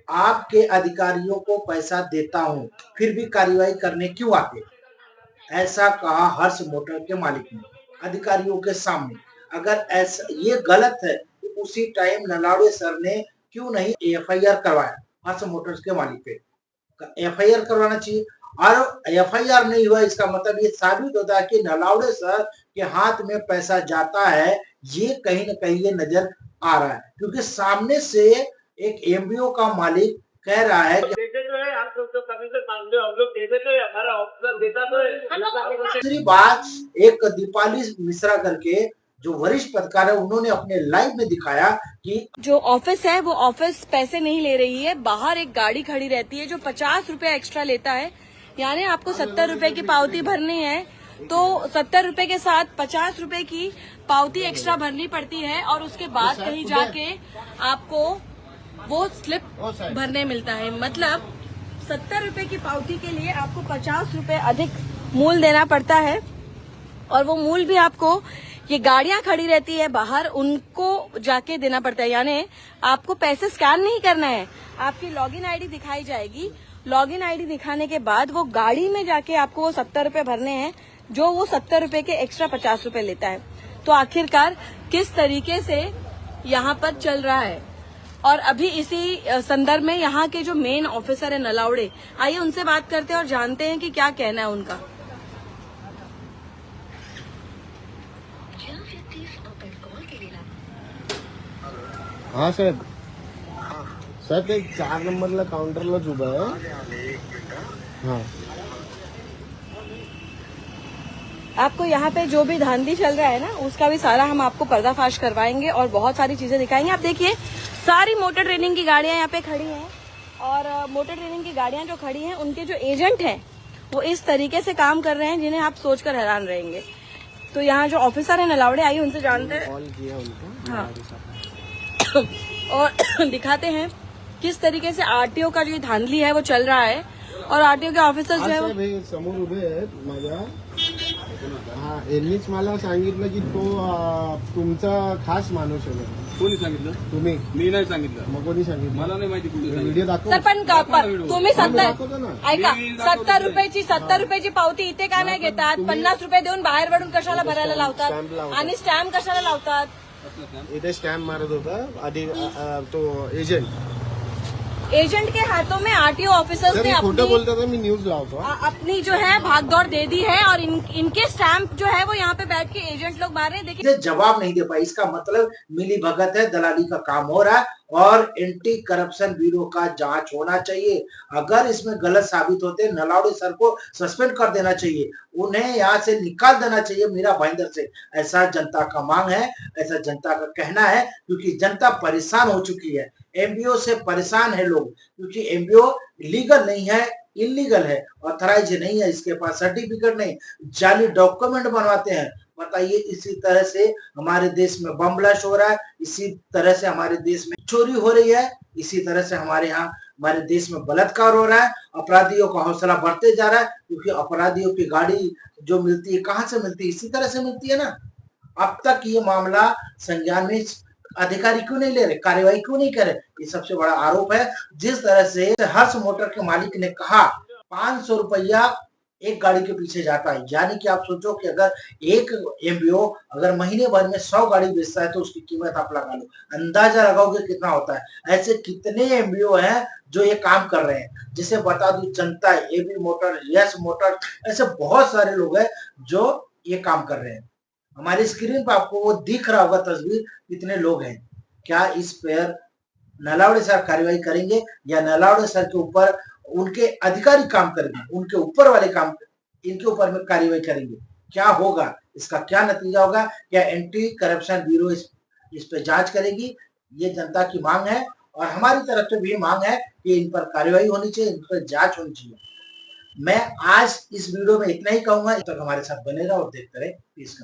आपके अधिकारियों को पैसा देता हूं, फिर भी कार्रवाई करने क्यों आते? ऐसा कहा हर्ष मोटर के मालिक ने अधिकारियों के सामने। अगर ऐसा ये गलत है तो उसी टाइम नलावड़े सर ने क्यों नहीं एफआईआर करवाया हर्ष मोटर्स के मालिक पे? एफआईआर करवाना चाहिए। और एफआईआर नहीं हुआ इसका मतलब ये साबित होता है कि नलावड़े सर के हाथ में पैसा जाता है, ये कहीं न कहीं ये नजर आ रहा है, क्योंकि सामने से एक एमबीओ का मालिक कह रहा है कि दूसरी बात, एक दीपाली मिश्रा करके जो वरिष्ठ पत्रकार है उन्होंने अपने लाइव में दिखाया कि जो ऑफिस है वो ऑफिस पैसे नहीं ले रही है, बाहर एक गाड़ी खड़ी रहती है जो 50 रुपए एक्स्ट्रा लेता है। यानी आपको 70 रुपए की पावती भरनी है तो 70 रुपए के साथ 50 रुपए की पावती एक्स्ट्रा भरनी पड़ती है और उसके बाद कहीं जाके आपको वो स्लिप भरने मिलता है। मतलब 70 रुपए की पावती के लिए आपको 50 रुपए अधिक मूल देना पड़ता है और वो मूल भी आपको ये गाड़ियां खड़ी रहती है बाहर उनको जाके देना पड़ता है। यानी आपको पैसे स्कैन नहीं करना है, आपकी लॉगिन आईडी दिखाई जाएगी, लॉगिन आईडी दिखाने के बाद वो गाड़ी में जाके आपको वो 70 रुपए भरने हैं जो वो 70 रुपए के एक्स्ट्रा 50 रुपए लेता है। तो आखिरकार किस तरीके से यहाँ पर चल रहा है और अभी इसी संदर्भ में यहाँ के जो मेन ऑफिसर है नलावड़े, आइए उनसे बात करते हैं और जानते हैं कि क्या कहना है उनका। हाँ साहेब, साहेब ते 4 नंबरला काउंटरलाच उभा आहे। हाँ, आपको यहाँ पे जो भी धांधली चल रहा है ना उसका भी सारा हम आपको पर्दाफाश करवाएंगे और बहुत सारी चीजें दिखाएंगे। आप देखिए सारी मोटर ट्रेनिंग की गाड़ियां यहाँ पे खड़ी हैं और मोटर ट्रेनिंग की गाड़ियां जो खड़ी हैं उनके जो एजेंट हैं वो इस तरीके से काम कर रहे हैं जिन्हें आप सोचकर हैरान रहेंगे। तो यहाँ जो ऑफिसर है नलावड़े, आइए उनसे जानते हैं। कॉल किया उनको। हाँ और दिखाते हैं किस तरीके से आरटीओ का जो धांधली है वो चल रहा है और आरटीओ के ऑफिसर्स जो है वो समोर उभे आहेत माझ्या। हाँ, यांनीच मला सांगितलं की तो तुमचा खास माणूस आहे। कोणी सांगितलं? तुम्ही? मी नाही सांगितलं। मग कोणी सांगितलं? मला नाही माहिती कुठे व्हिडिओ दाखव। सर पण तुम्ही दाखवतो ना। ऐका 70 रुपयाची पावती इथे का नाही घेतात? 50 रुपये देऊन बाहेर वडून कशाला भरायला लावतात आणि स्टॅम्प कशाला लावतात? इथे स्टॅम्प मारत होता आधी तो एजेंट के हाथों में आरटीओ ऑफिसर्स ने खोटं बोलता था, मी न्यूज लावतो। अपनी जो है भागदौड़ दे दी है और इनके स्टैंप जो है वो यहाँ पे बैठ के एजेंट लोग मार रहे हैं। देखिए जवाब नहीं दे पाई, इसका मतलब मिली भगत है, दलाली का काम हो रहा है और एंटी करप्शन ब्यूरो का जांच होना चाहिए। अगर इसमें गलत साबित होते नलावड़े सर को सस्पेंड कर देना चाहिए, उन्हें यहाँ से निकाल देना चाहिए मीरा भाईंदर से। ऐसा जनता का मांग है, ऐसा जनता का कहना है, क्योंकि जनता परेशान हो चुकी है। एमबीओ से परेशान है लोग, क्योंकि एमबीओ लीगल नहीं है, इलीगल है, ऑथराइज नहीं है, इसके पास सर्टिफिकेट नहीं, जाली डॉक्यूमेंट बनवाते हैं। बताइए, इसी तरह से हमारे देश में बम ब्लास्ट हो रहा है, इसी तरह से हमारे देश में चोरी हो रही है, इसी तरह से हमारे देश में बलात्कार हो रहा है। अपराधियों का हौसला बढ़ते जा रहा है, क्योंकि अपराधियों की गाड़ी जो मिलती है कहाँ से मिलती है? इसी तरह से मिलती है ना। अब तक ये मामला संज्ञान में अधिकारी क्यों नहीं ले रहे, कार्रवाई क्यों नहीं करे? ये सबसे बड़ा आरोप है। जिस तरह से हर्ष मोटर के मालिक ने कहा 500 रुपया एक गाड़ी के पीछे जाता है, यानी कि आप सोचो कि अगर एक एमबीओ अगर महीने भर में 100 गाड़ी बेचता है तो उसकी कीमत आप लगा लो, अंदाजा लगाओगे कितना होता है। ऐसे कितने एमबीओ हैं जो ये काम कर रहे हैं, जिसे बता दूं जनता, एबी मोटर, यस मोटर, ऐसे बहुत सारे लोग हैं जो ये काम कर रहे हैं। हमारी स्क्रीन पर आपको वो दिख रहा होगा तस्वीर, कितने लोग हैं। क्या इस पर नलावड़े सर कार्रवाई करेंगे या नलावड़े सर के ऊपर उनके अधिकारी काम करेंगे, उनके ऊपर वाले काम इनके ऊपर में कार्रवाई करेंगे? क्या होगा, इसका क्या नतीजा होगा? क्या एंटी करप्शन ब्यूरो इस पे जांच करेगी? ये जनता की मांग है और हमारी तरफ से भी मांग है कि इन पर कार्रवाई होनी चाहिए, इन पर जांच होनी चाहिए। मैं आज इस वीडियो में इतना ही कहूंगा, तब तक हमारे साथ बने रहो और देखते रहे। प्लीज।